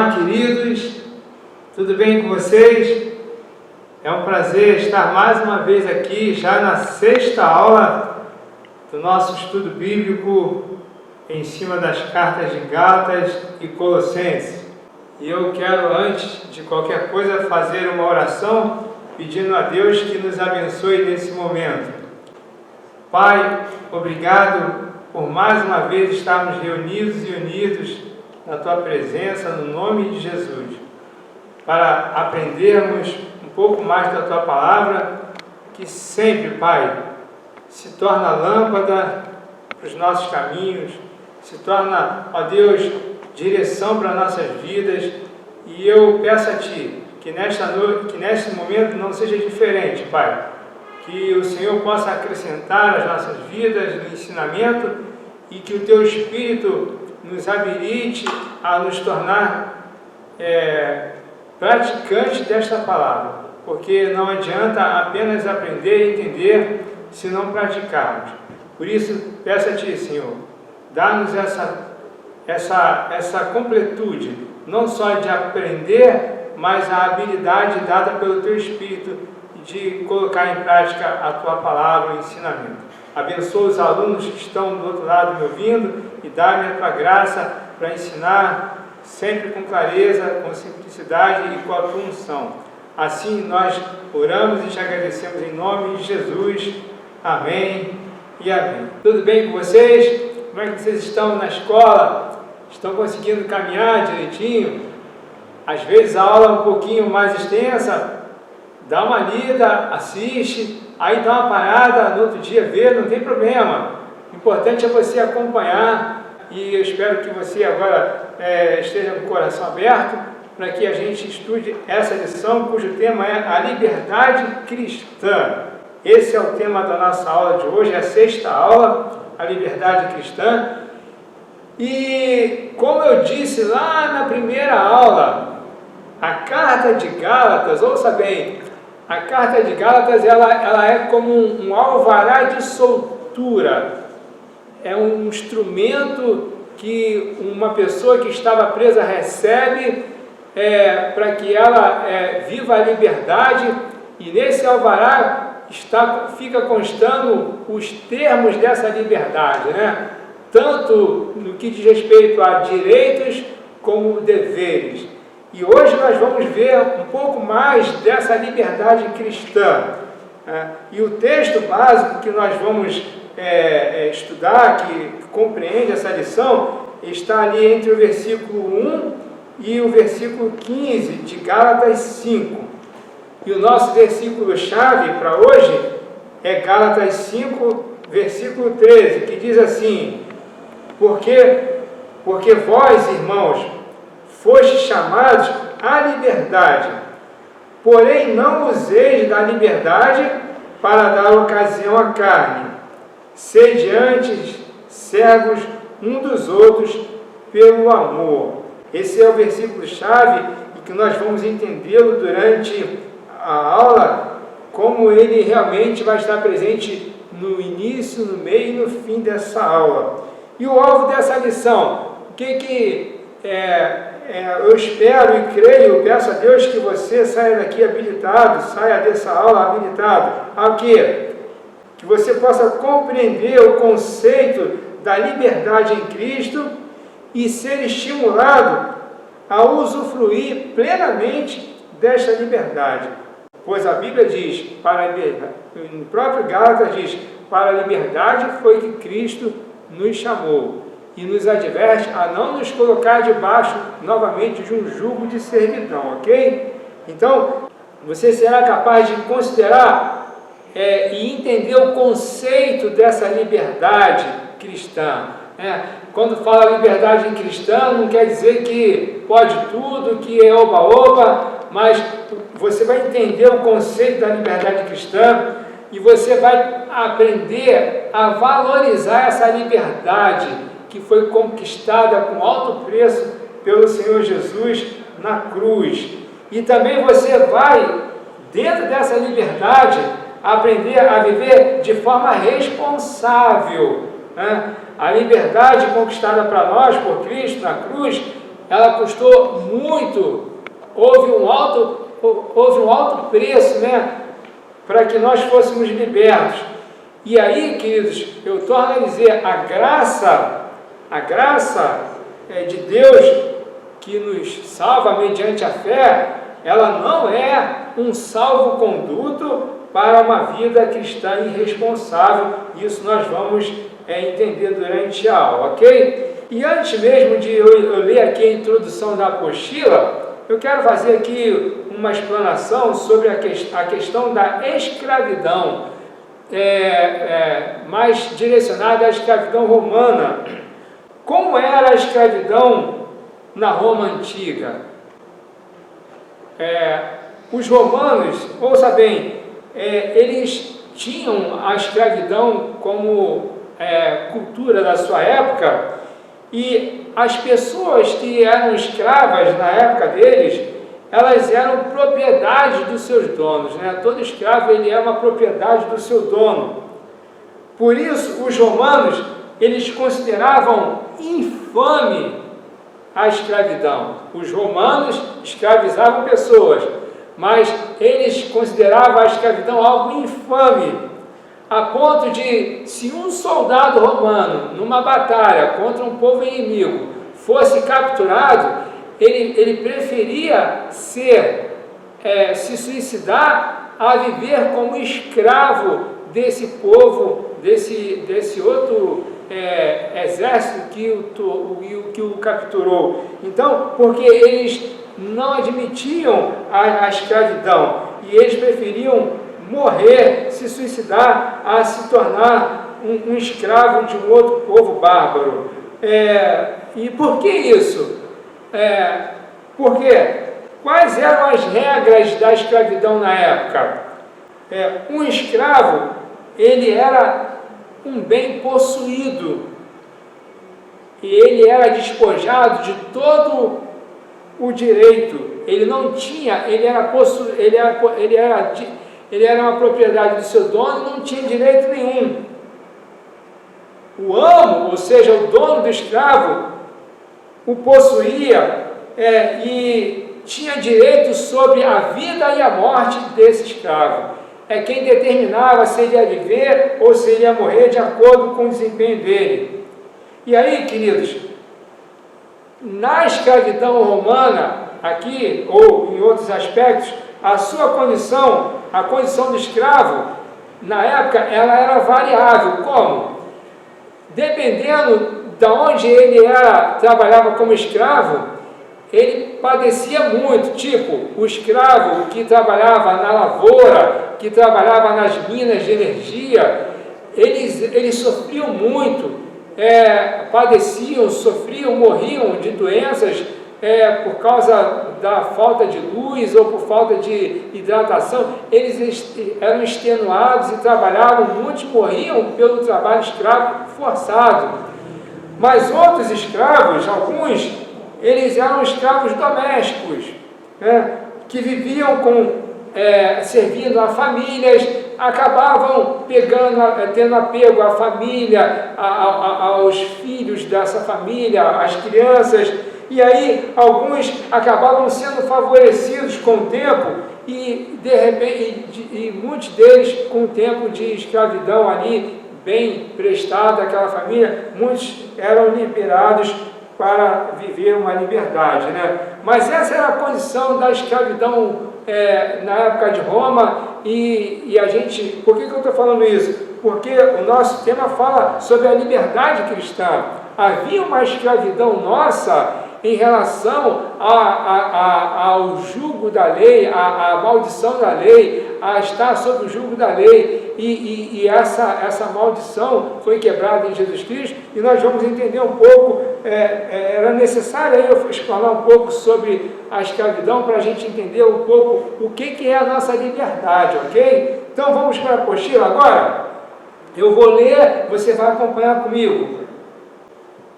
Olá, queridos, tudo bem com vocês? É um prazer estar mais uma vez aqui, já na sexta aula do nosso estudo bíblico em cima das cartas de Gálatas e Colossenses. E eu quero, antes de qualquer coisa, fazer uma oração pedindo a Deus que nos abençoe nesse momento. Pai, obrigado por mais uma vez estarmos reunidos e unidos na Tua presença, no nome de Jesus, para aprendermos um pouco mais da Tua palavra, que sempre, Pai, se torna lâmpada para os nossos caminhos, se torna, ó Deus, direção para nossas vidas. E eu peço a Ti que nesse momento não seja diferente, Pai, que o Senhor possa acrescentar às nossas vidas no ensinamento e que o Teu Espírito nos habilite a nos tornar praticantes desta palavra, porque não adianta apenas aprender e entender se não praticarmos. Por isso, peço a Ti, Senhor, dá-nos essa completude, não só de aprender, mas a habilidade dada pelo Teu Espírito de colocar em prática a Tua palavra e o ensinamento. Abençoa os alunos que estão do outro lado me ouvindo e dá-me a Tua graça para ensinar sempre com clareza, com simplicidade e com a Tua unção. Assim nós oramos e te agradecemos em nome de Jesus. Amém e amém. Tudo bem com vocês? Como é que vocês estão na escola? Estão conseguindo caminhar direitinho? Às vezes a aula é um pouquinho mais extensa, dá uma lida, assiste, aí dá uma parada, no outro dia vê, não tem problema. O importante é você acompanhar e eu espero que você agora esteja com o coração aberto para que a gente estude essa lição cujo tema é a liberdade cristã. Esse é o tema da nossa aula de hoje, é a sexta aula, a liberdade cristã. E como eu disse lá na primeira aula, a carta de Gálatas, ouça bem, a carta de Gálatas ela é como um alvará de soltura, é um instrumento que uma pessoa que estava presa recebe para que ela viva a liberdade, e nesse alvará fica constando os termos dessa liberdade, né? Tanto no que diz respeito a direitos como deveres. E hoje nós vamos ver um pouco mais dessa liberdade cristã. E o texto básico que nós vamos estudar, que compreende essa lição, está ali entre o versículo 1 e o versículo 15 de Gálatas 5. E o nosso versículo-chave para hoje é Gálatas 5, versículo 13, que diz assim: Porque vós, irmãos, fostes chamados à liberdade, porém não useis da liberdade para dar ocasião à carne. Sede antes servos um dos outros pelo amor. Esse é o versículo-chave e que nós vamos entendê-lo durante a aula, como ele realmente vai estar presente no início, no meio e no fim dessa aula. E o alvo dessa lição, eu espero e creio, peço a Deus que você saia daqui habilitado, saia dessa aula habilitado. A quê? Que você possa compreender o conceito da liberdade em Cristo e ser estimulado a usufruir plenamente desta liberdade. Pois a Bíblia diz, no próprio Gálatas diz, para a liberdade foi que Cristo nos chamou, e nos adverte a não nos colocar debaixo novamente de um jugo de servidão, ok? Então, você será capaz de considerar e entender o conceito dessa liberdade cristã. Quando fala liberdade cristã, não quer dizer que pode tudo, que é oba-oba, mas você vai entender o conceito da liberdade cristã e você vai aprender a valorizar essa liberdade que foi conquistada com alto preço pelo Senhor Jesus na cruz. E também você vai, dentro dessa liberdade, aprender a viver de forma responsável. A liberdade conquistada para nós por Cristo na cruz, ela custou muito, houve um alto preço, né, para que nós fôssemos libertos. E aí, queridos, eu torno a dizer, a graça de Deus que nos salva mediante a fé, ela não é um salvo-conduto para uma vida cristã irresponsável. Isso nós vamos entender durante a aula, ok? E antes mesmo de eu ler aqui a introdução da apostila, eu quero fazer aqui uma explanação sobre a questão da escravidão, mais direcionada à escravidão romana. Como era a escravidão na Roma antiga? Os romanos, ouça bem, eles tinham a escravidão como cultura da sua época, e as pessoas que eram escravas na época deles, elas eram propriedade dos seus donos, né? Todo escravo, ele é uma propriedade do seu dono. Por isso, os romanos, eles consideravam infame a escravidão. Os romanos escravizavam pessoas, mas eles consideravam a escravidão algo infame, a ponto de, se um soldado romano, numa batalha contra um povo inimigo, fosse capturado, ele preferia se suicidar a viver como escravo desse povo, desse outro exército que o capturou. Então, porque eles não admitiam a escravidão, e eles preferiam morrer, se suicidar, a se tornar um escravo de um outro povo bárbaro. E por que isso? Porque quais eram as regras da escravidão na época? Um escravo, ele era um bem possuído, e ele era despojado de todo o direito. Ele não tinha, ele era uma propriedade do seu dono e não tinha direito nenhum. O amo, ou seja, o dono do escravo, o possuía e tinha direito sobre a vida e a morte desse escravo. É quem determinava se ele ia viver ou se ele ia morrer de acordo com o desempenho dele. E aí, queridos, na escravidão romana, aqui ou em outros aspectos, a sua condição, a condição do escravo, na época, ela era variável. Como? Dependendo de onde ele trabalhava como escravo, ele padecia muito. Tipo, o escravo que trabalhava na lavoura, que trabalhava nas minas de energia, eles sofriam muito, padeciam, sofriam, morriam de doenças por causa da falta de luz ou por falta de hidratação. Eles eram extenuados e trabalhavam, muitos morriam pelo trabalho escravo forçado. Mas outros escravos, alguns, eles eram escravos domésticos, que viviam servindo a famílias, acabavam tendo apego à família, aos filhos dessa família, às crianças, e aí alguns acabavam sendo favorecidos com o tempo, e de repente, muitos deles com o tempo de escravidão ali, bem prestado àquela família, muitos eram liberados para viver uma liberdade, né? Mas essa era a condição da escravidão na época de Roma, e a gente, por que eu estou falando isso? Porque o nosso tema fala sobre a liberdade cristã. Havia uma escravidão nossa em relação ao jugo da lei, a maldição da lei, a estar sob o jugo da lei, e essa maldição foi quebrada em Jesus Cristo, e nós vamos entender um pouco, era necessário eu explanar um pouco sobre a escravidão, para a gente entender um pouco o que é a nossa liberdade, ok? Então vamos para a apostila agora? Eu vou ler, você vai acompanhar comigo.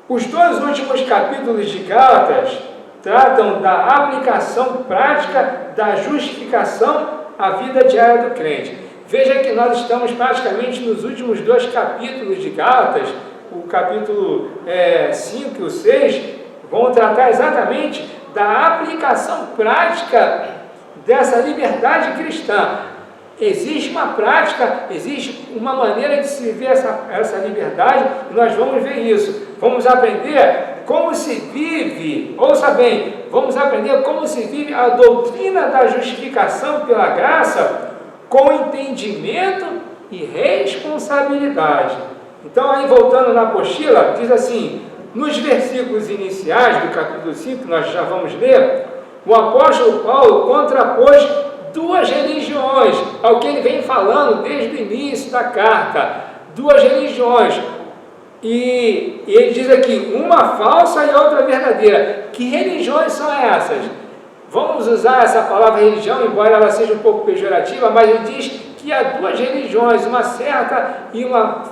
Os dois últimos capítulos de Gálatas tratam da aplicação prática da justificação à vida diária do crente. Veja que nós estamos praticamente nos últimos dois capítulos de Gálatas, o capítulo 5 e o 6, vão tratar exatamente da aplicação prática dessa liberdade cristã. Existe uma prática, existe uma maneira de se viver essa liberdade, e nós vamos ver isso. Vamos aprender como se vive, ouça bem, vamos aprender como se vive a doutrina da justificação pela graça com entendimento e responsabilidade. Então, aí voltando na apostila, diz assim, nos versículos iniciais do capítulo 5, que nós já vamos ler, o apóstolo Paulo contrapôs duas religiões, ao que ele vem falando desde o início da carta, duas religiões, e ele diz aqui, uma falsa e outra verdadeira. Que religiões são essas? Vamos usar essa palavra religião, embora ela seja um pouco pejorativa, mas ele diz que há duas religiões, uma certa e uma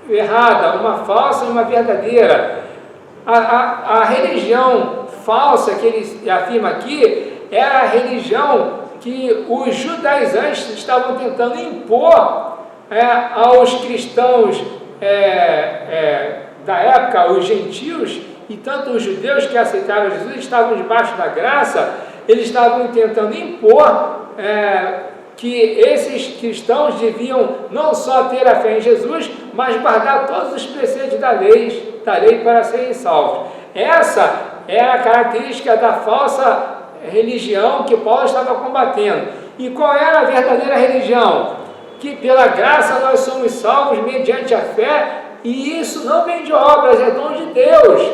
errada, uma falsa e uma verdadeira. A religião falsa que ele afirma aqui é a religião que os judaizantes estavam tentando impor aos cristãos da época, os gentios, e tanto os judeus que aceitaram Jesus estavam debaixo da graça, eles estavam tentando impor que esses cristãos deviam não só ter a fé em Jesus, mas guardar todos os preceitos da lei para serem salvos. Essa é a característica da falsa religião que Paulo estava combatendo. E qual era a verdadeira religião? Que pela graça nós somos salvos mediante a fé, e isso não vem de obras, é dom de Deus.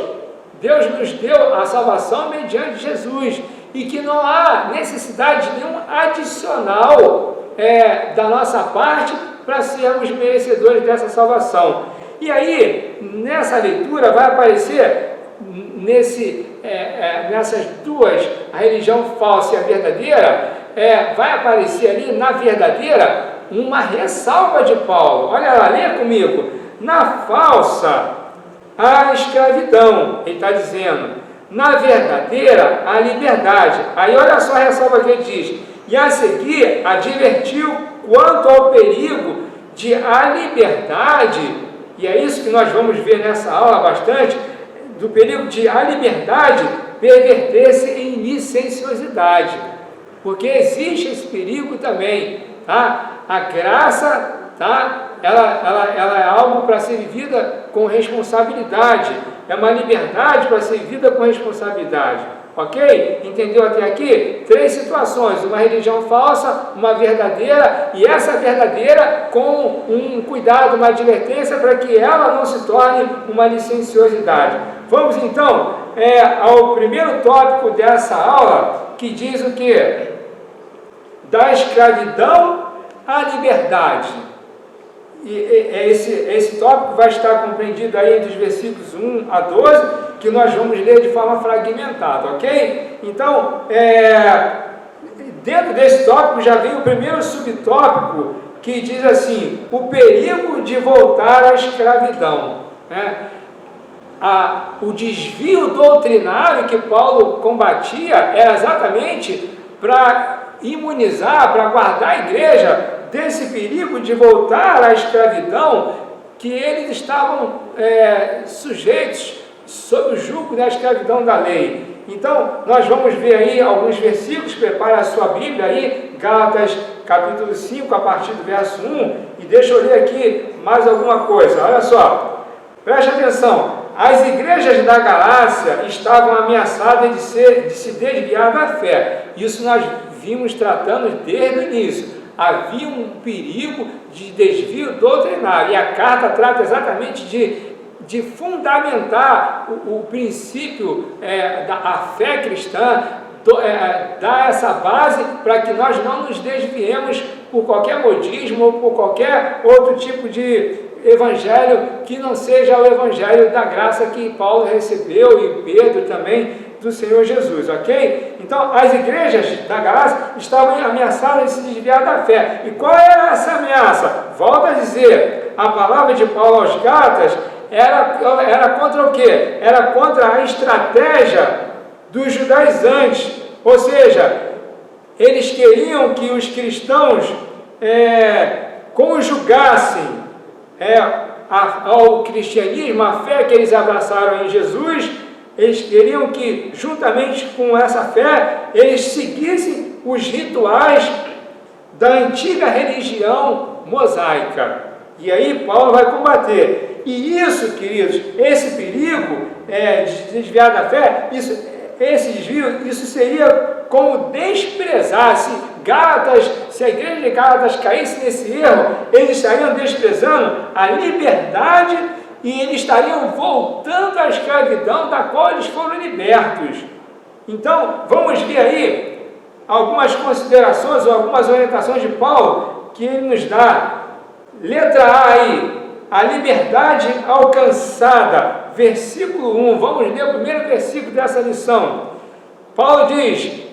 Deus nos deu a salvação mediante Jesus, e que não há necessidade de nenhum adicional da nossa parte para sermos merecedores dessa salvação. E aí, nessa leitura vai aparecer nessas duas, a religião falsa e a verdadeira, vai aparecer ali na verdadeira uma ressalva de Paulo. Olha lá, lê comigo. Na falsa, a escravidão, ele está dizendo. Na verdadeira, a liberdade. Aí olha só a ressalva que ele diz. E a seguir, advertiu quanto ao perigo de a liberdade, e é isso que nós vamos ver nessa aula bastante, do perigo de a liberdade perverter-se em licenciosidade, porque existe esse perigo também, tá? A graça, tá? Ela é algo para ser vivida com responsabilidade, é uma liberdade para ser vivida com responsabilidade, ok? Entendeu até aqui? 3 situações, uma religião falsa, uma verdadeira, e essa verdadeira com um cuidado, uma advertência para que ela não se torne uma licenciosidade. Vamos então ao primeiro tópico dessa aula, que diz o quê? Da escravidão à liberdade. E esse tópico vai estar compreendido aí entre os versículos 1 a 12, que nós vamos ler de forma fragmentada, ok? Então, dentro desse tópico já vem o primeiro subtópico, que diz assim, o perigo de voltar à escravidão, né? O desvio doutrinário que Paulo combatia era exatamente para imunizar, para guardar a igreja desse perigo de voltar à escravidão, que eles estavam sujeitos sob o jugo da escravidão da lei. Então, nós vamos ver aí alguns versículos, prepare a sua Bíblia aí, Gálatas capítulo 5, a partir do verso 1, e deixa eu ler aqui mais alguma coisa. Olha só, preste atenção. As igrejas da Galácia estavam ameaçadas de se desviar da fé. Isso nós vimos tratando desde o início. Havia um perigo de desvio doutrinário, e a carta trata exatamente de fundamentar o princípio da fé cristã, dar essa base para que nós não nos desviemos por qualquer modismo ou por qualquer outro tipo de evangelho que não seja o evangelho da graça que Paulo recebeu, e Pedro também, do Senhor Jesus, ok? Então, as igrejas da Galácia estavam ameaçadas de se desviar da fé. E qual era essa ameaça? Volto a dizer, a palavra de Paulo aos Gálatas era contra o quê? Era contra a estratégia dos judaizantes, ou seja, eles queriam que os cristãos conjugassem ao cristianismo, a fé que eles abraçaram em Jesus, eles queriam que, juntamente com essa fé, eles seguissem os rituais da antiga religião mosaica. E aí Paulo vai combater. E isso, queridos, esse perigo de desviar da fé, esse desvio, isso seria como desprezar. Se a igreja de Gálatas caísse nesse erro, eles estariam desprezando a liberdade e eles estariam voltando à escravidão da qual eles foram libertos. Então, vamos ver aí algumas considerações ou algumas orientações de Paulo que ele nos dá. Letra A aí, a liberdade alcançada, versículo 1, vamos ler o primeiro versículo dessa lição. Paulo diz: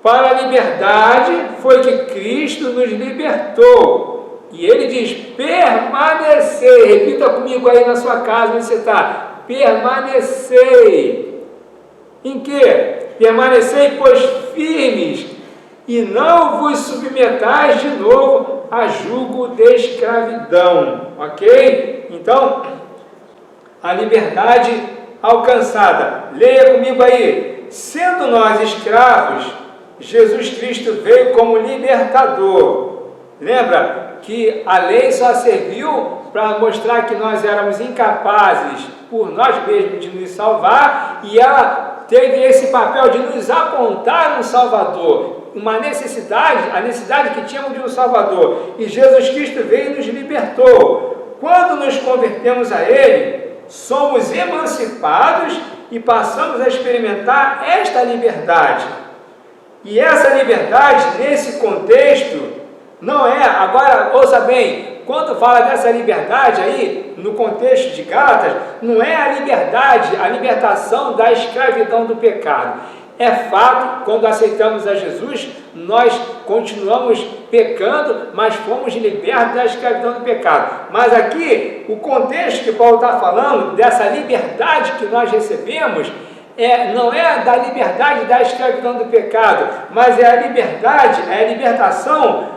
para a liberdade foi que Cristo nos libertou. E ele diz: permanecei. Repita comigo aí na sua casa onde você está: permanecei. Em que? Permanecei, pois, firmes, e não vos submetais de novo a jugo de escravidão. Ok? Então, a liberdade alcançada. Leia comigo aí: sendo nós escravos, Jesus Cristo veio como libertador. Lembra que a lei só serviu para mostrar que nós éramos incapazes por nós mesmos de nos salvar, e ela teve esse papel de nos apontar um Salvador, a necessidade que tínhamos de um Salvador, e Jesus Cristo veio e nos libertou. Quando nos convertemos a Ele, somos emancipados e passamos a experimentar esta liberdade. E essa liberdade, nesse contexto, não é, agora ouça bem, quando fala dessa liberdade aí, no contexto de Gálatas, não é a liberdade, a libertação da escravidão do pecado. É fato, quando aceitamos a Jesus, nós continuamos pecando, mas fomos libertos da escravidão do pecado. Mas aqui, o contexto que Paulo está falando, dessa liberdade que nós recebemos, não é da liberdade da escravidão do pecado, mas é a liberdade, é a libertação,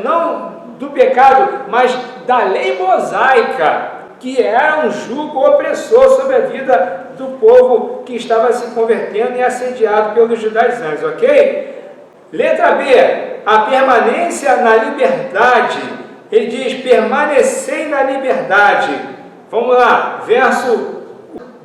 não do pecado, mas da lei mosaica, que era um jugo opressor sobre a vida do povo que estava se convertendo e assediado pelos judaizantes, ok? Letra B, a permanência na liberdade. Ele diz: permanecei na liberdade. Vamos lá, verso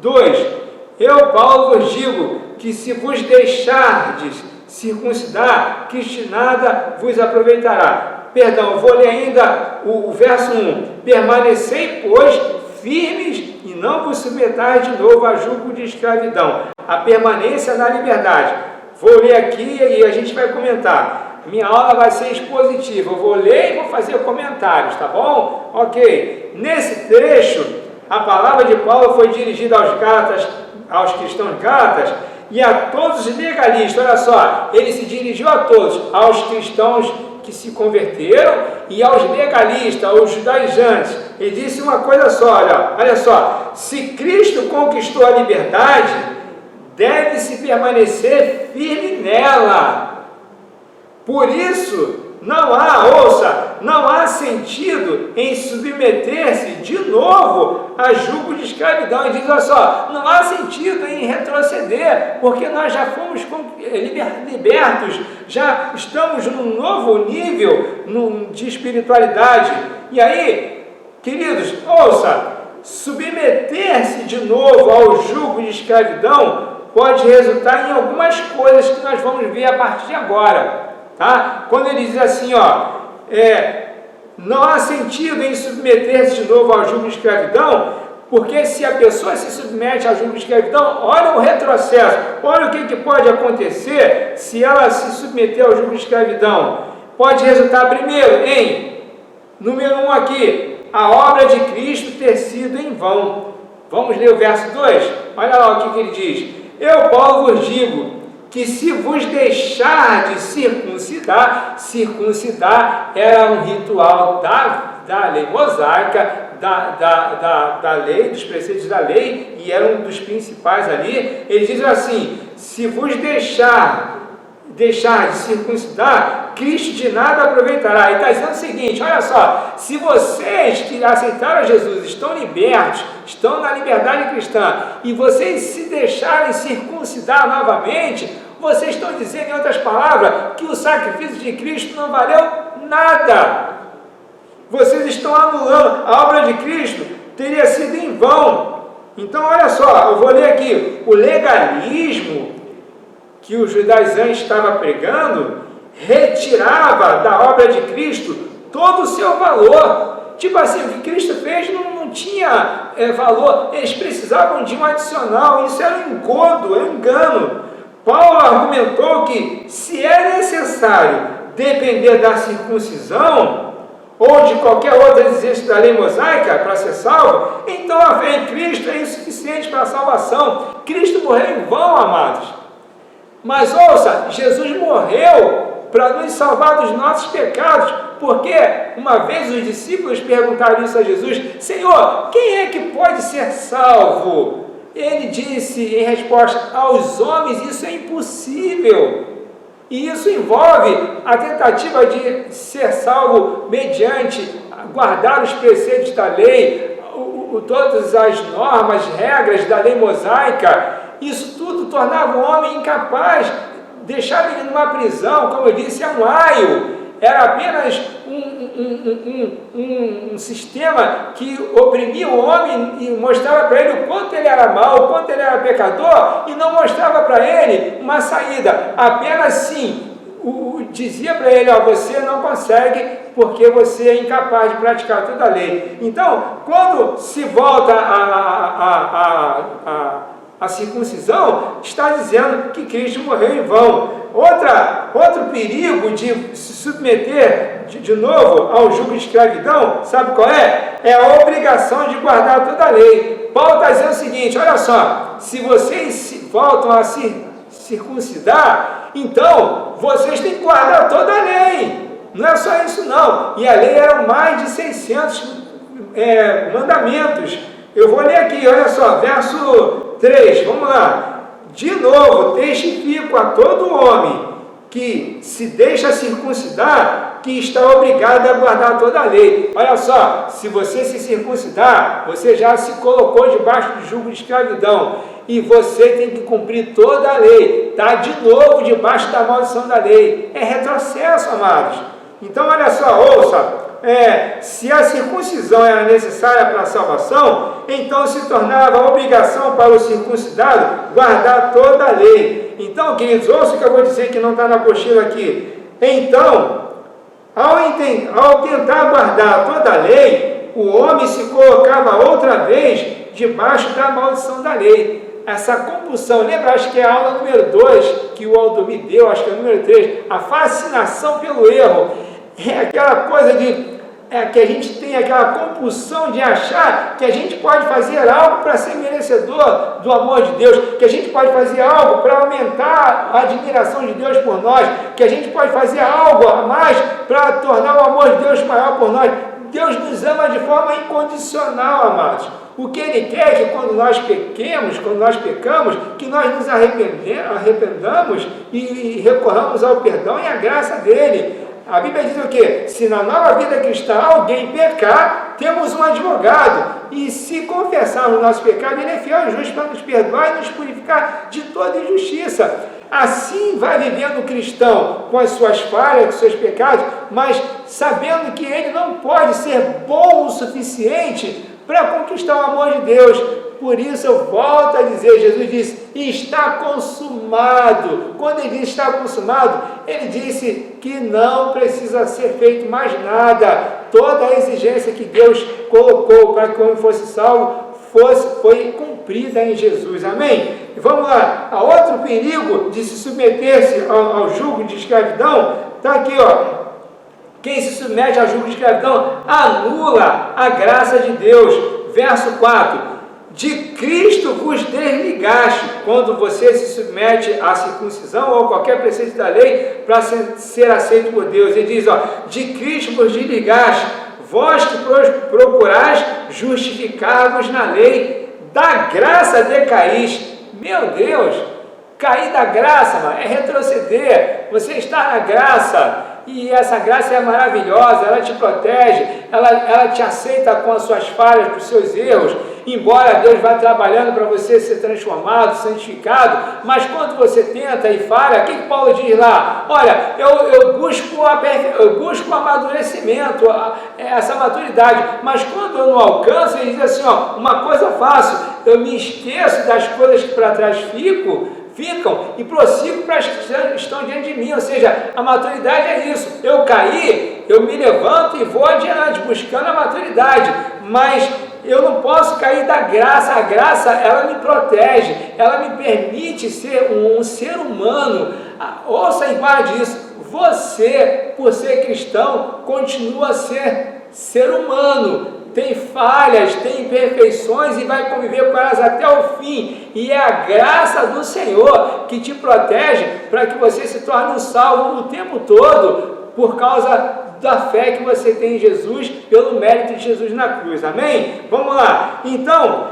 2. Eu, Paulo, vos digo que se vos deixardes circuncidar, que isto nada vos aproveitará. Perdão, vou ler ainda o verso 1. Permanecei, pois, firmes e não vos submetais de novo a jugo de escravidão. A permanência na liberdade. Vou ler aqui e a gente vai comentar. Minha aula vai ser expositiva. Eu vou ler e vou fazer comentários, tá bom? Ok. Nesse trecho, a palavra de Paulo foi dirigida aos cristãos gálatas e a todos os legalistas. Olha só, ele se dirigiu a todos, aos cristãos que se converteram e aos legalistas, aos judaizantes. Ele disse uma coisa só, olha só: se Cristo conquistou a liberdade, deve-se permanecer firme nela. Por isso, não há sentido em submeter-se de novo a jugo de escravidão. E diz, olha só, não há sentido em retroceder, porque nós já fomos libertos, já estamos num novo nível de espiritualidade. E aí, queridos, ouça, submeter-se de novo ao jugo de escravidão pode resultar em algumas coisas que nós vamos ver a partir de agora. Tá? Quando ele diz assim, não há sentido em submeter-se de novo ao jugo de escravidão, porque se a pessoa se submete ao jugo de escravidão, olha o retrocesso, olha o que pode acontecer se ela se submeter ao jugo de escravidão. Pode resultar primeiro em, número 1 aqui, a obra de Cristo ter sido em vão. Vamos ler o verso 2? Olha lá o que ele diz: eu, Paulo, vos digo que se vos deixar de circuncidar era um ritual da lei mosaica, da lei, dos preceitos da lei, e era um dos principais ali. Ele diz assim: se vos deixar de circuncidar, Cristo de nada aproveitará. E está dizendo o seguinte, olha só, se vocês que aceitaram Jesus estão libertos, estão na liberdade cristã, e vocês se deixarem circuncidar novamente, vocês estão dizendo, em outras palavras, que o sacrifício de Cristo não valeu nada. Vocês estão anulando a obra de Cristo, teria sido em vão. Então, olha só, eu vou ler aqui, o legalismo que o judaizante estava pregando, retirava da obra de Cristo todo o seu valor. Tipo assim, o que Cristo fez não tinha valor, eles precisavam de um adicional, isso era um engodo, era um engano. Paulo argumentou que se é necessário depender da circuncisão ou de qualquer outra exigência da lei mosaica para ser salvo, então a fé em Cristo é insuficiente para a salvação. Cristo morreu em vão, amados. Mas ouça, Jesus morreu para nos salvar dos nossos pecados, porque uma vez os discípulos perguntaram isso a Jesus: Senhor, quem é que pode ser salvo? Ele disse em resposta: aos homens isso é impossível. E isso envolve a tentativa de ser salvo mediante guardar os preceitos da lei, todas as normas, regras da lei mosaica. Isso tudo tornava o homem incapaz, deixava ele numa prisão, como eu disse, é um aio. Era apenas um sistema que oprimia o homem e mostrava para ele o quanto ele era mau, o quanto ele era pecador, e não mostrava para ele uma saída. Apenas sim, dizia para ele: ó, você não consegue porque você é incapaz de praticar toda a lei. Então, quando se volta a circuncisão, está dizendo que Cristo morreu em vão. Outro perigo de se submeter de novo ao jugo de escravidão, sabe qual é? É a obrigação de guardar toda a lei. Paulo está dizendo o seguinte: olha só, se vocês voltam a se circuncidar, então vocês têm que guardar toda a lei. Não é só isso não. E a lei era mais de 600 mandamentos. Eu vou ler aqui, olha só, verso 3, vamos lá. De novo, testifico a todo homem que se deixa circuncidar, que está obrigado a guardar toda a lei. Olha só, se você se circuncidar, você já se colocou debaixo do jugo de escravidão, e você tem que cumprir toda a lei, está de novo debaixo da maldição da lei. É retrocesso, amados. Então, olha só, ouça. Se a circuncisão era necessária para a salvação, então se tornava obrigação para o circuncidado guardar toda a lei. Então, queridos, ouça o que eu vou dizer que não está na apostila aqui. Então, ao tentar guardar toda a lei, o homem se colocava outra vez debaixo da maldição da lei. Essa compulsão, lembra, acho que é a aula número 2 que o Aldo me deu, acho que é a número 3, a fascinação pelo erro. É aquela coisa que a gente tem aquela compulsão de achar que a gente pode fazer algo para ser merecedor do amor de Deus, que a gente pode fazer algo para aumentar a admiração de Deus por nós, que a gente pode fazer algo a mais para tornar o amor de Deus maior por nós. Deus nos ama de forma incondicional, amados. O que Ele quer é que quando nós pecamos, que nós nos arrependamos e recorramos ao perdão e à graça dEle. A Bíblia diz o quê? Se na nova vida cristã alguém pecar, temos um advogado. E se confessarmos o nosso pecado, Ele é fiel e justo para nos perdoar e nos purificar de toda injustiça. Assim vai vivendo o cristão com as suas falhas, com os seus pecados, mas sabendo que ele não pode ser bom o suficiente para conquistar o amor de Deus. Por isso eu volto a dizer, Jesus disse: está consumado. Quando Ele diz está consumado, Ele disse que não precisa ser feito mais nada. Toda a exigência que Deus colocou para que o homem fosse salvo foi cumprida em Jesus. Amém? E vamos lá. A outro perigo de se submeter-se ao jugo de escravidão está aqui, ó. Quem se submete ao jugo de escravidão anula a graça de Deus. Verso 4. De Cristo vos desligaste, quando você se submete à circuncisão ou qualquer preceito da lei para ser aceito por Deus. Ele diz, ó, de Cristo vos desligaste, vós que procurais justificar-vos na lei, da graça decaíste. Meu Deus, cair da graça, mano, é retroceder. Você está na graça. e essa graça é maravilhosa, ela te protege, ela te aceita com as suas falhas, com os seus erros, embora Deus vá trabalhando para você ser transformado, santificado, mas quando você tenta e falha, o que Paulo diz lá? Olha, eu busco o amadurecimento, essa maturidade, mas quando eu não alcanço, ele diz assim, ó, uma coisa faço, eu me esqueço das coisas que para trás ficam e prossigo para as que estão diante de mim, ou seja, a maturidade é isso, eu caí, eu me levanto e vou adiante, buscando a maturidade, mas eu não posso cair da graça, a graça, ela me protege, ela me permite ser um ser humano. Ouça e guarde isso, você, por ser cristão, continua a ser humano, tem falhas, tem imperfeições e vai conviver com elas até o fim, e é a graça do Senhor que te protege para que você se torne um salvo o tempo todo, por causa da fé que você tem em Jesus, pelo mérito de Jesus na cruz, amém? Vamos lá, então,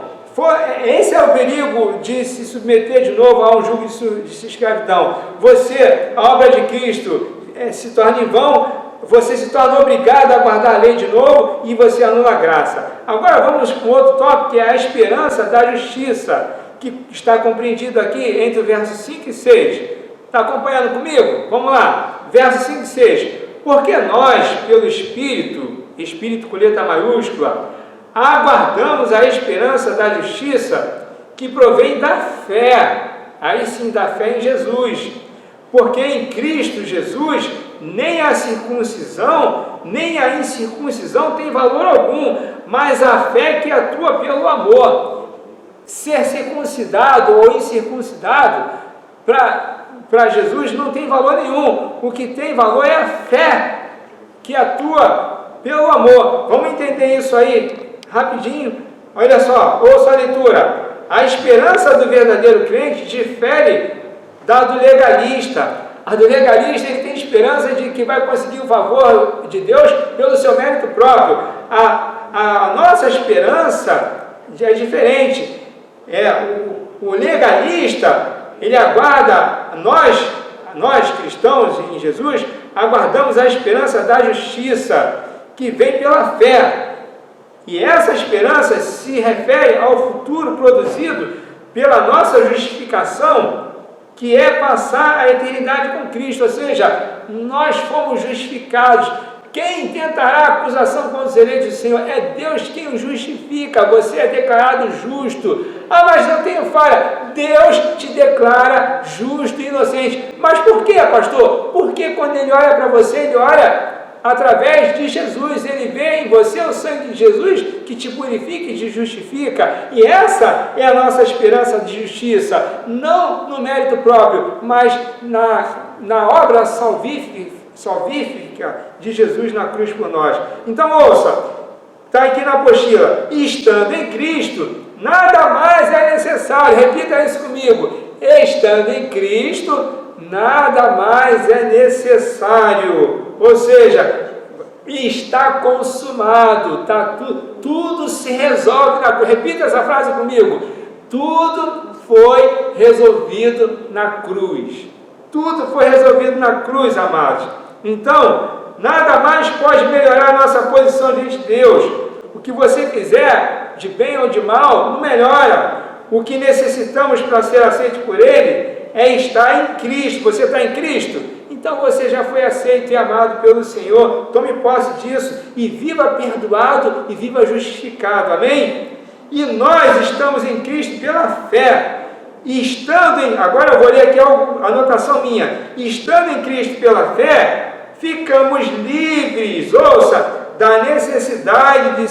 esse é o perigo de se submeter de novo a um jugo de escravidão. Você, a obra de Cristo se torna em vão, você se torna obrigado a guardar a lei de novo e você anula a graça. Agora vamos com outro tópico, que é a esperança da justiça, que está compreendido aqui entre o verso 5 e 6. Está acompanhando comigo? Vamos lá, verso 5 e 6. Porque nós, pelo Espírito com letra maiúscula, aguardamos a esperança da justiça que provém da fé, aí sim da fé em Jesus, porque em Cristo Jesus nem a circuncisão nem a incircuncisão tem valor algum, mas a fé que atua pelo amor. Ser circuncidado ou incircuncidado para Jesus não tem valor nenhum, o que tem valor é a fé que atua pelo amor. Vamos entender isso aí rapidinho, olha só, ouça a leitura. A esperança do verdadeiro crente difere da do legalista. A do legalista, ele tem esperança de que vai conseguir o favor de Deus pelo seu mérito próprio. A nossa esperança é diferente. O legalista, ele aguarda, nós cristãos em Jesus, aguardamos a esperança da justiça, que vem pela fé. E essa esperança se refere ao futuro produzido pela nossa justificação, que é passar a eternidade com Cristo, ou seja, nós fomos justificados. Quem tentará acusação contra os eleitos do Senhor? É Deus quem o justifica, você é declarado justo. Ah, mas eu tenho falha. Deus te declara justo e inocente. Mas por quê, pastor? Porque quando Ele olha para você, Ele olha através de Jesus, Ele vê em você o sangue de Jesus que te purifica e te justifica, e essa é a nossa esperança de justiça, não no mérito próprio, mas na obra salvífica de Jesus na cruz por nós. Então ouça, está aqui na apostila, estando em Cristo, nada mais é necessário, repita isso comigo, estando em Cristo, nada mais é necessário, ou seja, está consumado, tudo se resolve na cruz. Repita essa frase comigo, tudo foi resolvido na cruz, tudo foi resolvido na cruz, amados. Então, nada mais pode melhorar a nossa posição diante de Deus. O que você fizer, de bem ou de mal, não melhora. O que necessitamos para ser aceito por Ele é estar em Cristo. Você está em Cristo? Então você já foi aceito e amado pelo Senhor. Tome posse disso e viva perdoado e viva justificado. Amém? E nós estamos em Cristo pela fé. E agora eu vou ler aqui a anotação minha. Estando em Cristo pela fé, ficamos livres, ouça, da necessidade de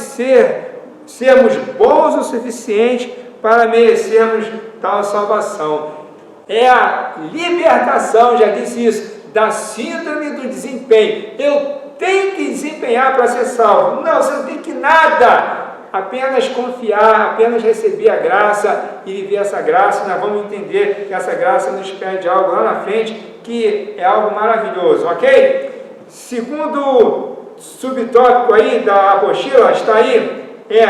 sermos bons o suficiente para merecermos tal salvação. É a libertação, já disse isso, da síndrome do desempenho. Eu tenho que desempenhar para ser salvo. Não, você não tem que nada. Apenas confiar, apenas receber a graça e viver essa graça. Nós vamos entender que essa graça nos pede algo lá na frente, que é algo maravilhoso, ok? Segundo subtópico aí da apostila, está aí, é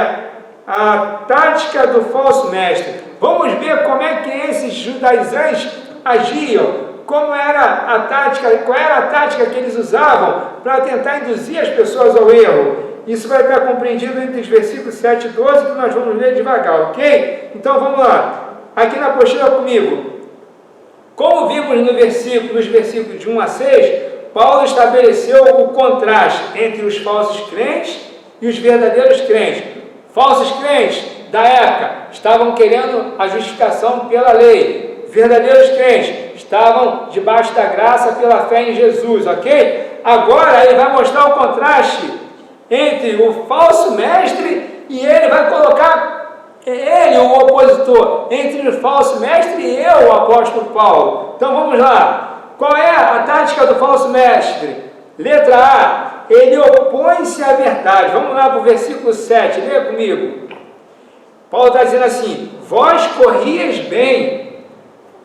a tática do falso mestre. Vamos ver como é que esses judaizantes agiam. como era a tática, qual era a tática que eles usavam para tentar induzir as pessoas ao erro. Isso vai estar compreendido entre os versículos 7 e 12, que nós vamos ler devagar, ok? Então vamos lá. Aqui na apostila comigo. Como vimos nos versículos de 1 a 6, Paulo estabeleceu o contraste entre os falsos crentes e os verdadeiros crentes. Falsos crentes da época estavam querendo a justificação pela lei. Verdadeiros crentes estavam debaixo da graça pela fé em Jesus, ok? Agora ele vai mostrar o contraste entre o falso mestre e ele vai colocar ele, o opositor, entre o falso mestre e eu, o apóstolo Paulo. Então vamos lá. Qual é a tática do falso mestre? Letra A, ele opõe-se à verdade. Vamos lá para o versículo 7, leia comigo. Paulo está dizendo assim: vós corrias bem.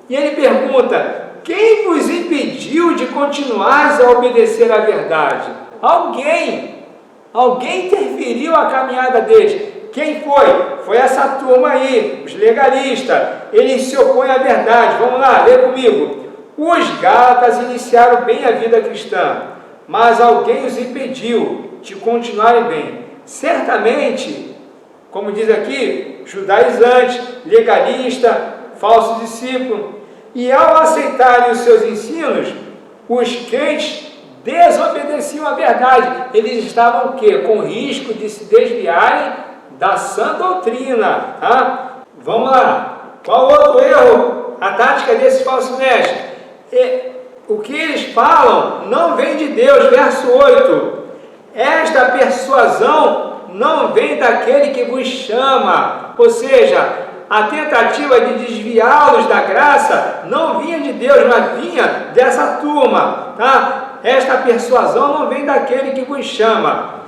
E ele pergunta: quem vos impediu de continuar a obedecer à verdade? Alguém interferiu a caminhada deles. Quem foi? Foi essa turma aí, os legalistas. Eles se opõem à verdade. Vamos lá, lê comigo. Os Gálatas iniciaram bem a vida cristã, mas alguém os impediu de continuarem bem. Certamente, como diz aqui, judaizantes, legalista, falso discípulo. E ao aceitarem os seus ensinos, os crentes desobedeciam à verdade. Eles estavam o quê? Com risco de se desviarem da sã doutrina, tá? Vamos lá. Qual outro erro? A tática desse falso mestre. O que eles falam não vem de Deus. Verso 8. Esta persuasão não vem daquele que vos chama. Ou seja, a tentativa de desviá-los da graça não vinha de Deus, mas vinha dessa turma, tá? Esta persuasão não vem daquele que vos chama.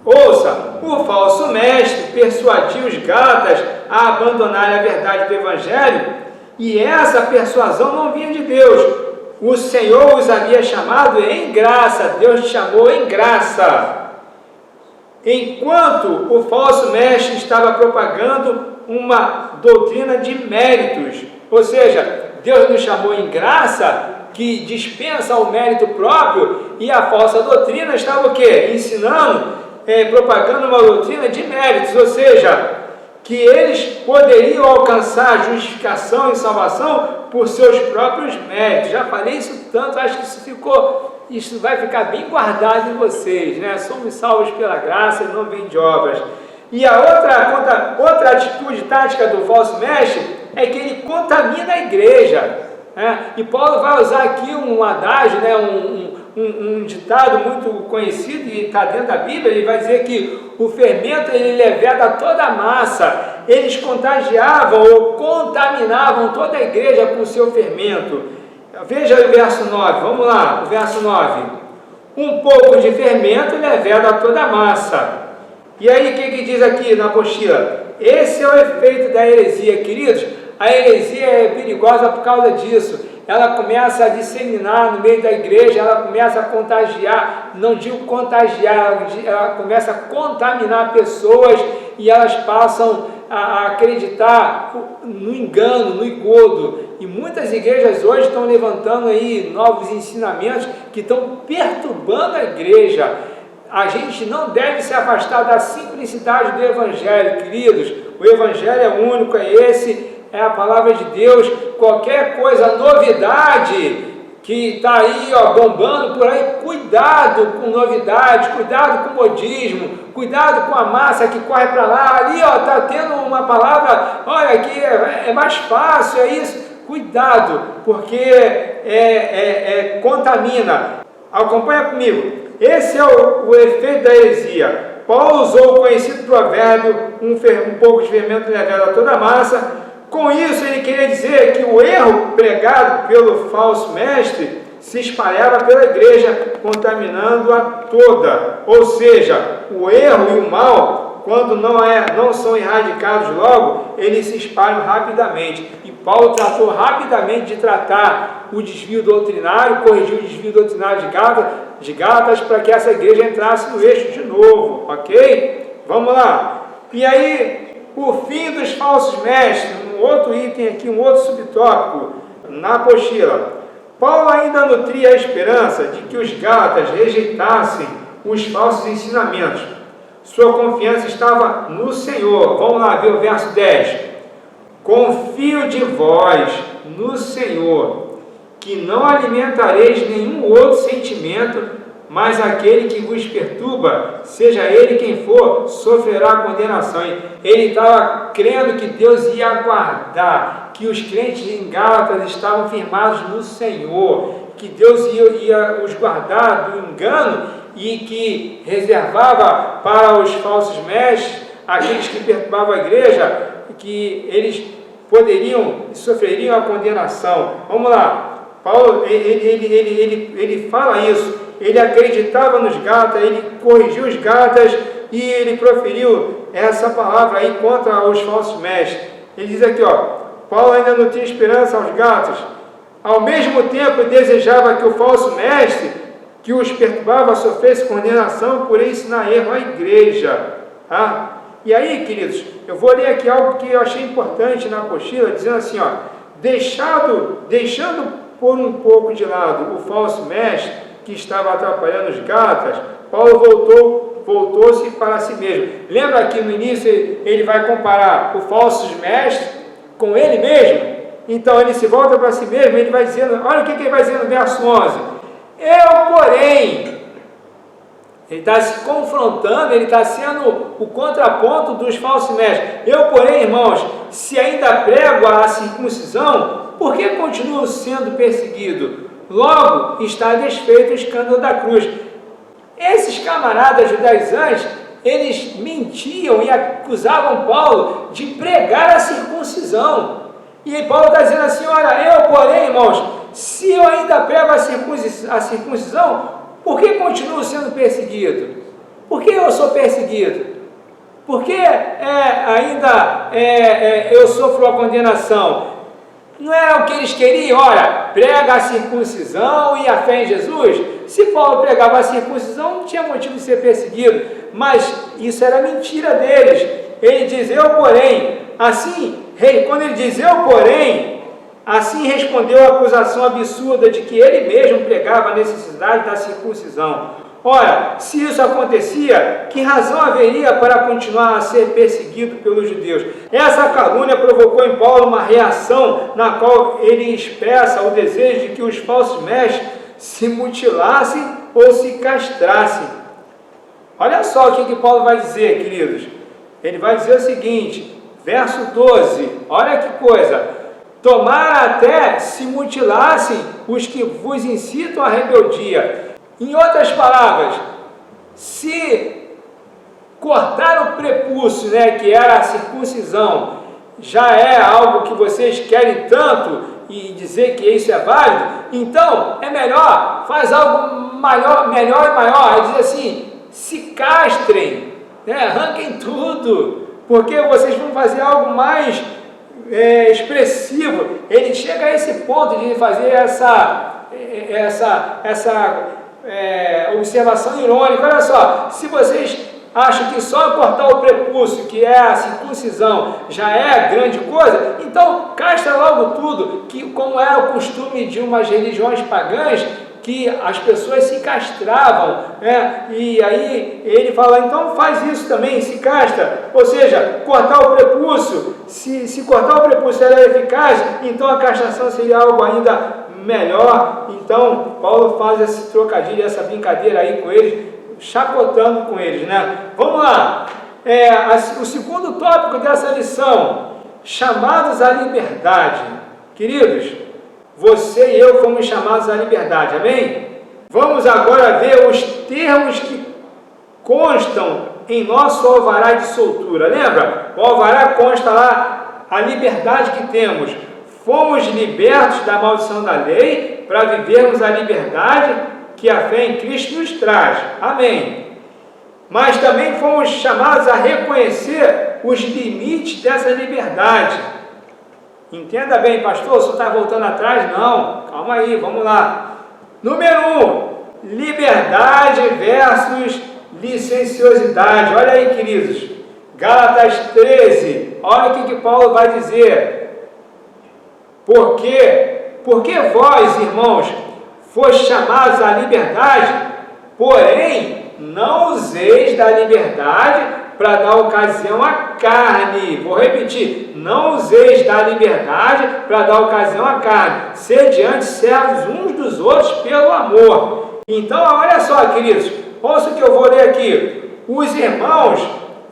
Ouça, o falso mestre persuadiu os Gálatas a abandonarem a verdade do Evangelho, e essa persuasão não vinha de Deus. O Senhor os havia chamado em graça, Deus te chamou em graça. Enquanto o falso mestre estava propagando uma doutrina de méritos, ou seja, Deus nos chamou em graça, que dispensa o mérito próprio, e a falsa doutrina estava o quê? Ensinando, propagando uma doutrina de méritos, ou seja, que eles poderiam alcançar justificação e salvação por seus próprios méritos. Já falei isso tanto, acho que isso vai ficar bem guardado em vocês, né? Somos salvos pela graça e não vem de obras. E a outra atitude tática do falso mestre é que ele contamina a igreja, né? E Paulo vai usar aqui um adágio, né? Um ditado muito conhecido e está dentro da Bíblia. Ele vai dizer que o fermento ele leveda toda a massa. Eles contagiavam ou contaminavam toda a igreja com o seu fermento. Veja o verso 9, vamos lá, o verso 9. Um pouco de fermento leveda toda a massa. E aí o que diz aqui na apostila? Esse é o efeito da heresia, queridos. A heresia é perigosa por causa disso. Ela começa a disseminar no meio da igreja, ela começa a contagiar, não digo contagiar, ela começa a contaminar pessoas e elas passam a acreditar no engano, no engodo. E muitas igrejas hoje estão levantando aí novos ensinamentos que estão perturbando a igreja. A gente não deve se afastar da simplicidade do Evangelho, queridos. O Evangelho é único, é esse. É a palavra de Deus. Qualquer coisa, novidade que está aí bombando por aí, cuidado com novidade, cuidado com modismo, cuidado com a massa que corre para lá, ali está tendo uma palavra, olha aqui é mais fácil, é isso, cuidado, porque contamina. Acompanha comigo, esse é o efeito da heresia. Paulo usou o conhecido provérbio, um pouco de fermento leveda a toda a massa. Com isso, ele queria dizer que o erro pregado pelo falso mestre se espalhava pela igreja, contaminando-a toda. Ou seja, o erro e o mal, quando não são erradicados logo, eles se espalham rapidamente. E Paulo tratou rapidamente de tratar o desvio doutrinário, corrigiu o desvio doutrinário de Gálatas para que essa igreja entrasse no eixo de novo, ok? Vamos lá. E aí, o fim dos falsos mestres, um outro item aqui, um outro subtópico na apostila. Paulo ainda nutria a esperança de que os gálatas rejeitassem os falsos ensinamentos. Sua confiança estava no Senhor. Vamos lá ver o verso 10. Confio de vós no Senhor, que não alimentareis nenhum outro sentimento, mas aquele que vos perturba, seja ele quem for, sofrerá condenação. Ele estava crendo que Deus ia guardar, que os crentes em Gálatas estavam firmados no Senhor, que Deus ia os guardar do engano e que reservava para os falsos mestres, aqueles que perturbavam a igreja, que eles poderiam e sofreriam a condenação. Vamos lá. Paulo, ele fala isso. Ele acreditava nos Gálatas, ele corrigiu os Gálatas e ele proferiu essa palavra aí contra os falsos mestres. Ele diz aqui, Paulo ainda não tinha esperança aos Gálatas. Ao mesmo tempo desejava que o falso mestre, que os perturbava, sofresse condenação por ensinar erro à igreja. Tá? E aí, queridos, eu vou ler aqui algo que eu achei importante na apostila, dizendo assim, deixando por um pouco de lado o falso mestre, que estava atrapalhando os Gálatas, Paulo voltou-se para si mesmo. Lembra que no início ele vai comparar os falsos mestres com ele mesmo? Então ele se volta para si mesmo, ele vai dizendo, olha o que ele vai dizer no verso 11. Eu, porém, ele está se confrontando, ele está sendo o contraponto dos falsos mestres. Eu, porém, irmãos, se ainda prego a circuncisão, por que continuo sendo perseguido? Logo está desfeito o escândalo da cruz. Esses camaradas judaizantes, eles mentiam e acusavam Paulo de pregar a circuncisão. E Paulo está dizendo assim, olha, eu, porém, irmãos, se eu ainda prego a circuncisão, por que continuo sendo perseguido? Por que eu sou perseguido? Por que eu sofro a condenação? Não era o que eles queriam? Olha, prega a circuncisão e a fé em Jesus. Se Paulo pregava a circuncisão, não tinha motivo de ser perseguido. Mas isso era mentira deles. Ele diz, eu, porém, assim, quando ele diz, eu, porém, assim respondeu a acusação absurda de que ele mesmo pregava a necessidade da circuncisão. Ora, se isso acontecia, que razão haveria para continuar a ser perseguido pelos judeus? Essa calúnia provocou em Paulo uma reação na qual ele expressa o desejo de que os falsos mestres se mutilassem ou se castrassem. Olha só o que Paulo vai dizer, queridos. Ele vai dizer o seguinte, verso 12, olha que coisa. Tomara até se mutilassem os que vos incitam à rebeldia. Em outras palavras, se cortar o prepúcio, que era a circuncisão, já é algo que vocês querem tanto e dizer que isso é válido, então é melhor, faz algo melhor e maior, diz assim, se castrem, arranquem tudo, porque vocês vão fazer algo mais expressivo. Ele chega a esse ponto de fazer essa observação irônica. Olha só, se vocês acham que só cortar o prepúcio, que é a circuncisão, já é grande coisa, então castra logo tudo, que como era o costume de umas religiões pagãs, que as pessoas se castravam, e aí ele fala, então faz isso também, se castra, ou seja, cortar o prepúcio, se cortar o prepúcio era eficaz, então a castração seria algo ainda melhor. Então Paulo faz esse trocadilho, essa brincadeira aí com eles, chacotando com eles, Vamos lá, o segundo tópico dessa lição, chamados à liberdade. Queridos, você e eu fomos chamados à liberdade, amém? Vamos agora ver os termos que constam em nosso alvará de soltura. Lembra? O alvará consta lá a liberdade que temos. Fomos libertos da maldição da lei para vivermos a liberdade que a fé em Cristo nos traz. Amém? Mas também fomos chamados a reconhecer os limites dessa liberdade. Entenda bem, pastor, você está voltando atrás? Não, calma aí, vamos lá. Número 1, liberdade versus licenciosidade. Olha aí, queridos, Gálatas 13, olha o que Paulo vai dizer. Porque Porque vós, irmãos, fostes chamados à liberdade, porém não useis da liberdade para dar ocasião à carne. Vou repetir, não useis da liberdade para dar ocasião à carne. Sediante servos uns dos outros pelo amor. Então, olha só, queridos, ouça o que eu vou ler aqui. Os irmãos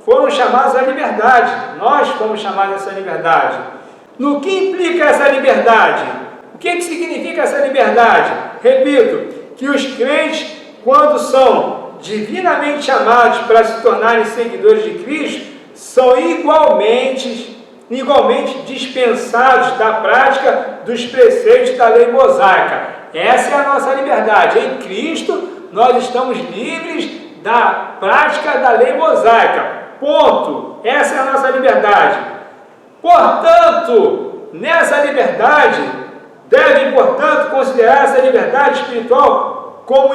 foram chamados à liberdade. Nós fomos chamados a essa liberdade. No que implica essa liberdade? O que significa essa liberdade? Repito, que os crentes, quando são divinamente chamados para se tornarem seguidores de Cristo, são igualmente dispensados da prática dos preceitos da lei mosaica. Essa é a nossa liberdade. Em Cristo, nós estamos livres da prática da lei mosaica. Ponto. Essa é a nossa liberdade. Portanto, nessa liberdade, deve, portanto, considerar essa liberdade espiritual como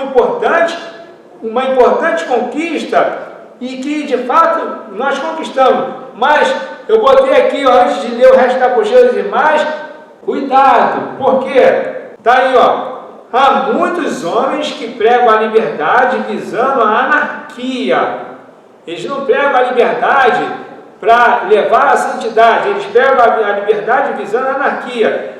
uma importante conquista e que, de fato, nós conquistamos. Mas eu botei aqui, ó, antes de ler o resto da apostila demais, cuidado, por quê? Está aí, ó. Há muitos homens que pregam a liberdade visando a anarquia. Eles não pregam a liberdade para levar a santidade, eles pregam a liberdade visando a anarquia.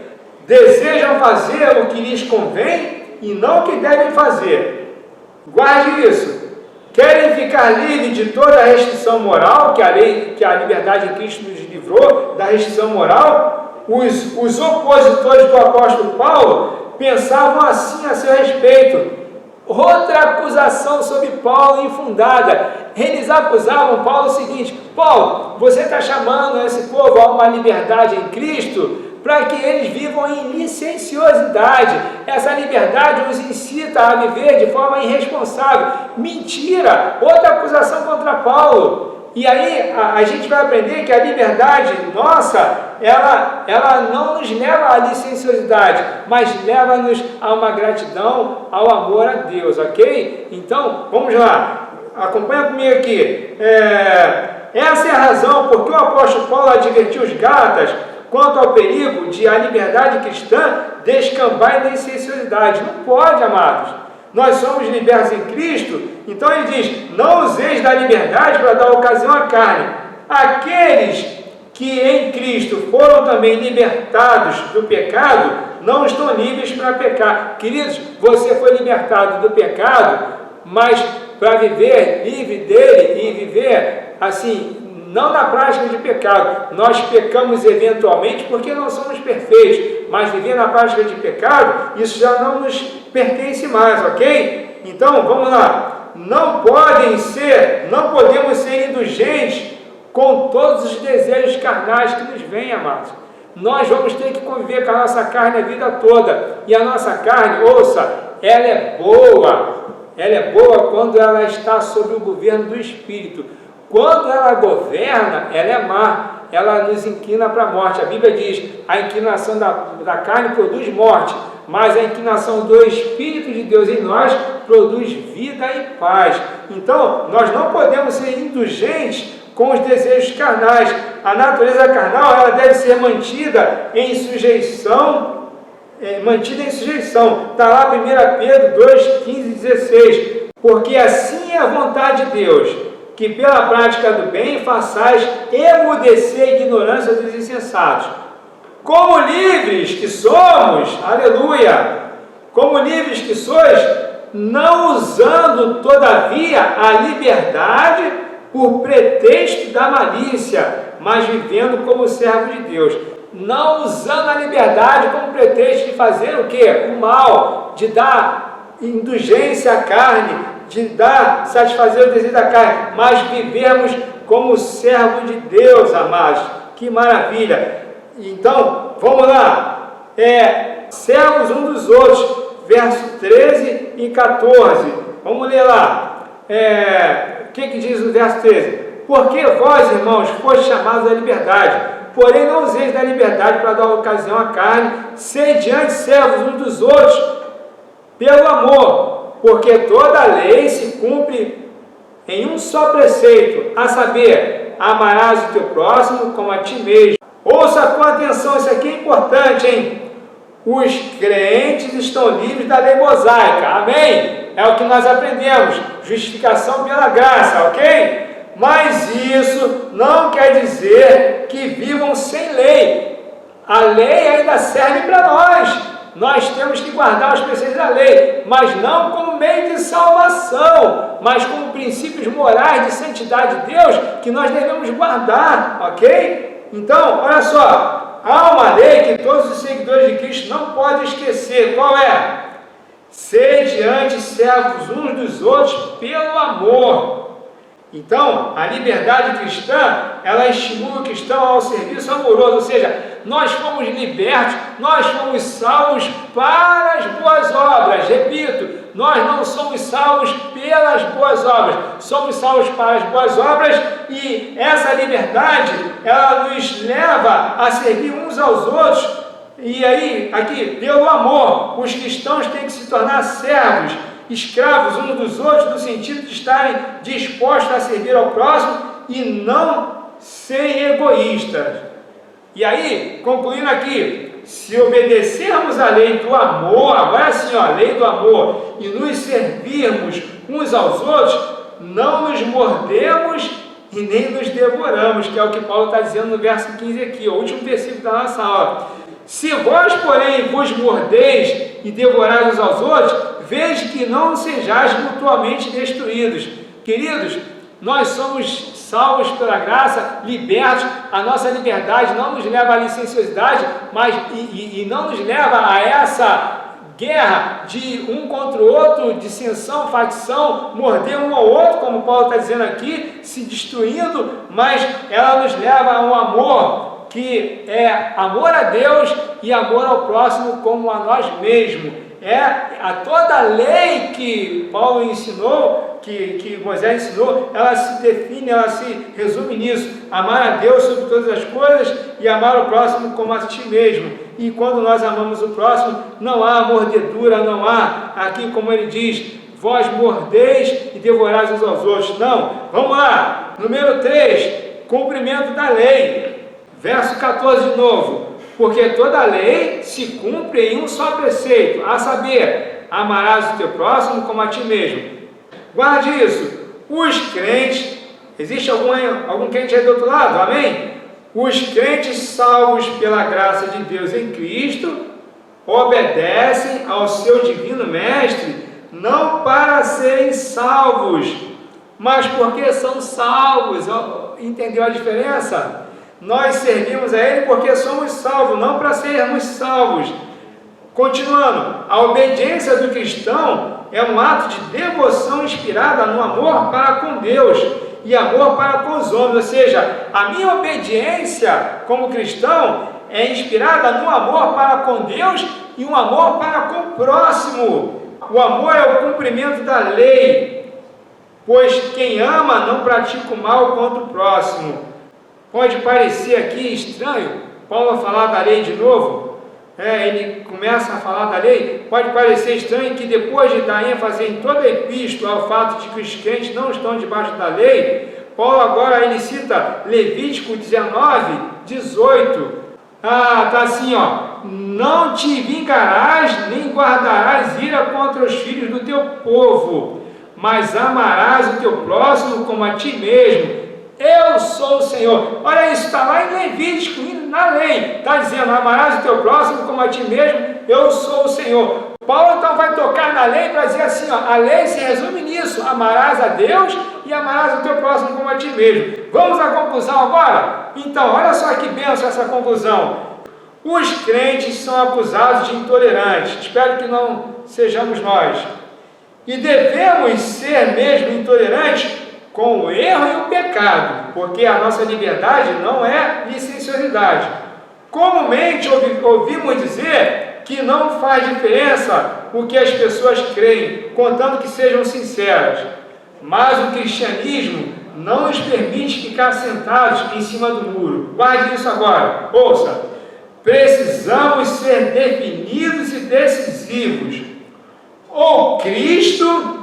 Desejam fazer o que lhes convém e não o que devem fazer. Guarde isso. Querem ficar livres de toda a restrição moral, que a liberdade em Cristo nos livrou da restrição moral. Os opositores do apóstolo Paulo pensavam assim a seu respeito. Outra acusação sobre Paulo infundada. Eles acusavam Paulo o seguinte: Paulo, você está chamando esse povo a uma liberdade em Cristo para que eles vivam em licenciosidade. Essa liberdade os incita a viver de forma irresponsável. Mentira! Outra acusação contra Paulo. E aí a gente vai aprender que a liberdade nossa, ela não nos leva à licenciosidade, mas leva-nos a uma gratidão, ao amor a Deus, ok? Então, vamos lá. Acompanha comigo aqui. Essa é a razão porque o apóstolo Paulo advertiu os Gálatas quanto ao perigo de a liberdade cristã descambar em licenciosidade. Não pode, amados. Nós somos libertos em Cristo, então ele diz: não useis da liberdade para dar ocasião à carne. Aqueles que em Cristo foram também libertados do pecado, não estão livres para pecar. Queridos, você foi libertado do pecado, mas para viver livre dele e viver assim, não na prática de pecado. Nós pecamos eventualmente porque não somos perfeitos, mas viver na prática de pecado, isso já não nos pertence mais, ok? Então, vamos lá. Não podemos ser indulgentes com todos os desejos carnais que nos vêm, amados. Nós vamos ter que conviver com a nossa carne a vida toda. E a nossa carne, ouça, ela é boa. Ela é boa quando ela está sob o governo do Espírito. Quando ela governa, ela é má, ela nos inclina para a morte. A Bíblia diz: a inclinação da carne produz morte, mas a inclinação do Espírito de Deus em nós produz vida e paz. Então, nós não podemos ser indulgentes com os desejos carnais. A natureza carnal, ela deve ser mantida em sujeição. Está lá 1 Pedro 2, 15 e 16. Porque assim é a vontade de Deus, que pela prática do bem façais emudecer a ignorância dos insensatos. Como livres que somos, aleluia, como livres que sois, não usando todavia a liberdade por pretexto da malícia, mas vivendo como servo de Deus. Não usando a liberdade como pretexto de fazer o quê? O mal, de dar indulgência à carne, de satisfazer o desejo da carne, mas vivemos como servo de Deus, amados. Que maravilha! Então, vamos lá. Servos um dos outros, verso 13 e 14. Vamos ler lá. O que diz o verso 13? Porque vós, irmãos, fostes chamados à liberdade, porém não useis da liberdade para dar ocasião à carne, sediante servos uns dos outros pelo amor. Porque toda a lei se cumpre em um só preceito, a saber, amarás o teu próximo como a ti mesmo. Ouça com atenção, isso aqui é importante, hein? os crentes estão livres da lei mosaica. Amém? É o que nós aprendemos. Justificação pela graça, ok? Mas isso não quer dizer que vivam sem lei. A lei ainda serve para nós. Nós temos que guardar os preceitos da lei, mas não como meio de salvação, mas como princípios morais de santidade de Deus que nós devemos guardar, ok? Então, olha só, há uma lei que todos os seguidores de Cristo não podem esquecer. Qual é? Sede antes servos uns dos outros pelo amor. Então, a liberdade cristã, ela estimula o cristão ao serviço amoroso, ou seja, nós fomos libertos, nós fomos salvos para as boas obras. Repito, nós não somos salvos pelas boas obras, somos salvos para as boas obras, e essa liberdade, ela nos leva a servir uns aos outros. E aí, aqui, pelo amor, os cristãos têm que se tornar servos, escravos uns dos outros, no sentido de estarem dispostos a servir ao próximo e não serem egoístas. E aí, concluindo aqui, se obedecermos a lei do amor, agora sim, a lei do amor, e nos servirmos uns aos outros, não nos mordemos e nem nos devoramos, que é o que Paulo está dizendo no verso 15 aqui, o último versículo da nossa aula. Se vós, porém, vos mordeis e devorais uns aos outros, veja que não sejais mutuamente destruídos. Queridos, nós somos salvos pela graça, libertos. A nossa liberdade não nos leva à licenciosidade, mas não nos leva a essa guerra de um contra o outro, dissensão, facção, morder um ao outro, como Paulo está dizendo aqui, se destruindo, mas ela nos leva a um amor que é amor a Deus e amor ao próximo como a nós mesmos. Toda a lei que Paulo ensinou, que Moisés ensinou, ela se define, ela se resume nisso: amar a Deus sobre todas as coisas e amar o próximo como a ti mesmo. E quando nós amamos o próximo, não há mordedura, não há, aqui como ele diz, vós mordeis e devorais uns aos outros. Não, vamos lá, número 3, cumprimento da lei. Verso 14 de novo: porque toda a lei se cumpre em um só preceito, a saber, amarás o teu próximo como a ti mesmo. Guarde isso. Os crentes, existe algum crente aí do outro lado? Amém? Os crentes salvos pela graça de Deus em Cristo obedecem ao seu divino mestre, não para serem salvos, mas porque são salvos. Entendeu a diferença? Nós servimos a Ele porque somos salvos, não para sermos salvos. Continuando, a obediência do cristão é um ato de devoção inspirada no amor para com Deus e amor para com os homens. Ou seja, a minha obediência como cristão é inspirada no amor para com Deus e um amor para com o próximo. O amor é o cumprimento da lei, pois quem ama não pratica o mal contra o próximo. Pode parecer aqui estranho Paulo falar da lei de novo, ele começa a falar da lei. Pode parecer estranho que depois de dar ênfase em toda a epístola ao fato de que os crentes não estão debaixo da lei, Paulo agora ele cita Levítico 19, 18. Está assim, não te vingarás nem guardarás ira contra os filhos do teu povo, mas amarás o teu próximo como a ti mesmo. Eu sou o Senhor. Olha isso, está lá em Levítico, na lei. Está dizendo, amarás o teu próximo como a ti mesmo, eu sou o Senhor. Paulo então vai tocar na lei para dizer assim, a lei se resume nisso: amarás a Deus e amarás o teu próximo como a ti mesmo. Vamos à conclusão agora? Então, olha só que bênção essa conclusão. Os crentes são acusados de intolerantes. Espero que não sejamos nós. E devemos ser mesmo intolerantes com o erro e o pecado, porque a nossa liberdade não é licenciosidade. Comumente ouvimos dizer que não faz diferença o que as pessoas creem, contanto que sejam sinceras. Mas o cristianismo não nos permite ficar sentados em cima do muro. Guarde isso agora, ouça. Precisamos ser definidos e decisivos. Ou Cristo,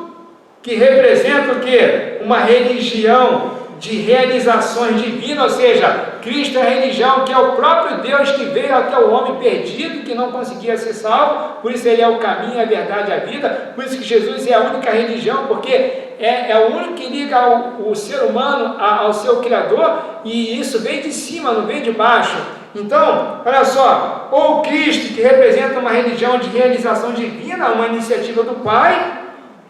que representa o quê? Uma religião de realizações divinas, ou seja, Cristo é a religião que é o próprio Deus que veio até o homem perdido, que não conseguia ser salvo, por isso ele é o caminho, a verdade e a vida, por isso que Jesus é a única religião, porque é o único que liga o ser humano ao seu Criador, e isso vem de cima, não vem de baixo. Então, olha só, ou Cristo, que representa uma religião de realização divina, uma iniciativa do Pai,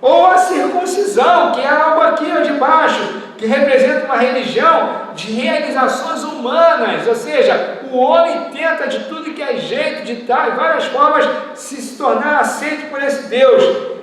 ou a circuncisão, que é algo aqui de baixo, que representa uma religião de realizações humanas, ou seja, o homem tenta de tudo que é jeito, de várias formas, se tornar aceito por esse Deus.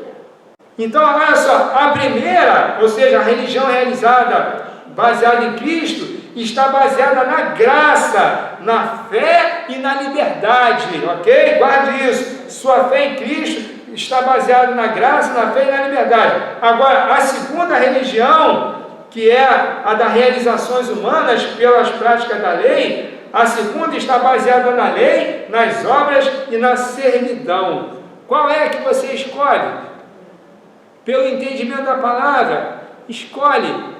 Então, olha só, a primeira, ou seja, a religião realizada, baseada em Cristo, está baseada na graça, na fé e na liberdade, ok? Guarde isso, sua fé em Cristo está baseada na graça, na fé e na liberdade. Agora, a segunda religião, que é a das realizações humanas pelas práticas da lei, a segunda está baseada na lei, nas obras e na servidão. Qual é que você escolhe? Pelo entendimento da palavra, escolhe.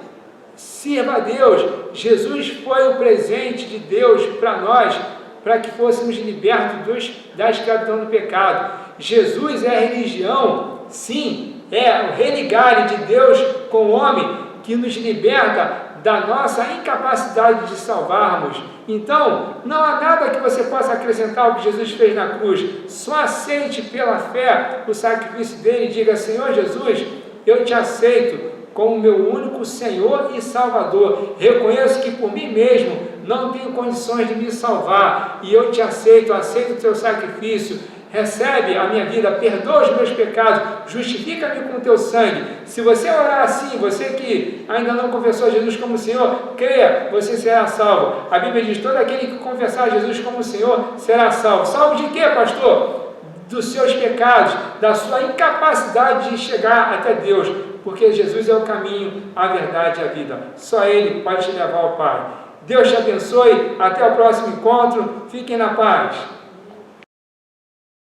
Sirva a Deus. Jesus foi o presente de Deus para nós, para que fôssemos libertos da escravidão do pecado. Jesus é a religião, sim, é o religar de Deus com o homem, que nos liberta da nossa incapacidade de salvarmos. Então, não há nada que você possa acrescentar ao que Jesus fez na cruz. Só aceite pela fé o sacrifício dele e diga: Senhor Jesus, eu te aceito como meu único Senhor e Salvador. Reconheço que por mim mesmo não tenho condições de me salvar, e eu te aceito o teu sacrifício. Recebe a minha vida, perdoa os meus pecados, justifica-me com o teu sangue. Se você orar assim, você que ainda não confessou Jesus como Senhor, creia, você será salvo. A Bíblia diz: todo aquele que confessar Jesus como Senhor será salvo. Salvo de quê, pastor? Dos seus pecados, da sua incapacidade de chegar até Deus, porque Jesus é o caminho, a verdade e a vida. Só Ele pode te levar ao Pai. Deus te abençoe, até o próximo encontro, fiquem na paz.